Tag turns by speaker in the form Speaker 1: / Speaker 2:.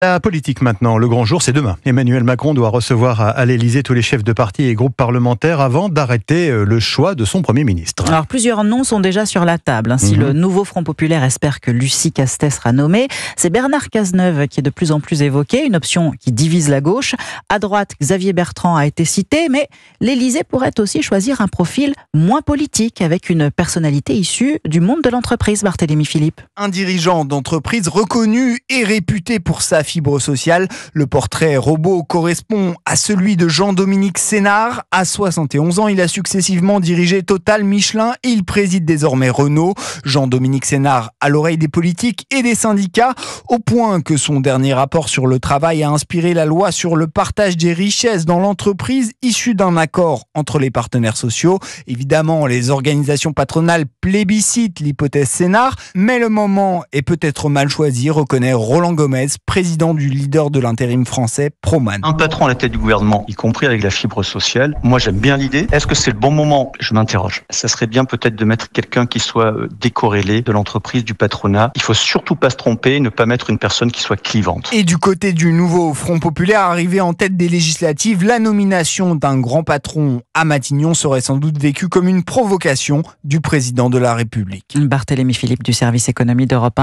Speaker 1: La politique maintenant, le grand jour c'est demain. Emmanuel Macron doit recevoir à l'Élysée tous les chefs de partis et groupes parlementaires avant d'arrêter le choix de son Premier ministre.
Speaker 2: Alors plusieurs noms sont déjà sur la table. Si le nouveau Front Populaire espère que Lucie Castet sera nommée, c'est Bernard Cazeneuve qui est de plus en plus évoqué, une option qui divise la gauche. À droite, Xavier Bertrand a été cité, mais l'Élysée pourrait aussi choisir un profil moins politique avec une personnalité issue du monde de l'entreprise, Barthélémy Philippe.
Speaker 3: Un dirigeant d'entreprise reconnu et réputé pour sa fibre sociale. Le portrait robot correspond à celui de Jean-Dominique Sénard. À 71 ans, il a successivement dirigé Total, Michelin et il préside désormais Renault. Jean-Dominique Sénard à l'oreille des politiques et des syndicats, au point que son dernier rapport sur le travail a inspiré la loi sur le partage des richesses dans l'entreprise, issue d'un accord entre les partenaires sociaux. Évidemment, les organisations patronales plébiscitent l'hypothèse Sénard, mais le moment est peut-être mal choisi, reconnaît Roland Gomez, président du leader de l'intérim français, Proman.
Speaker 4: Un patron à la tête du gouvernement, y compris avec la fibre sociale, moi j'aime bien l'idée. Est-ce que c'est le bon moment ? Je m'interroge. Ça serait bien peut-être de mettre quelqu'un qui soit décorrélé de l'entreprise, du patronat. Il faut surtout pas se tromper, ne pas mettre une personne qui soit clivante.
Speaker 3: Et du côté du nouveau Front Populaire, arrivé en tête des législatives, la nomination d'un grand patron à Matignon serait sans doute vécue comme une provocation du président de la République.
Speaker 2: Barthélémy Philippe du service économie d'Europe 1.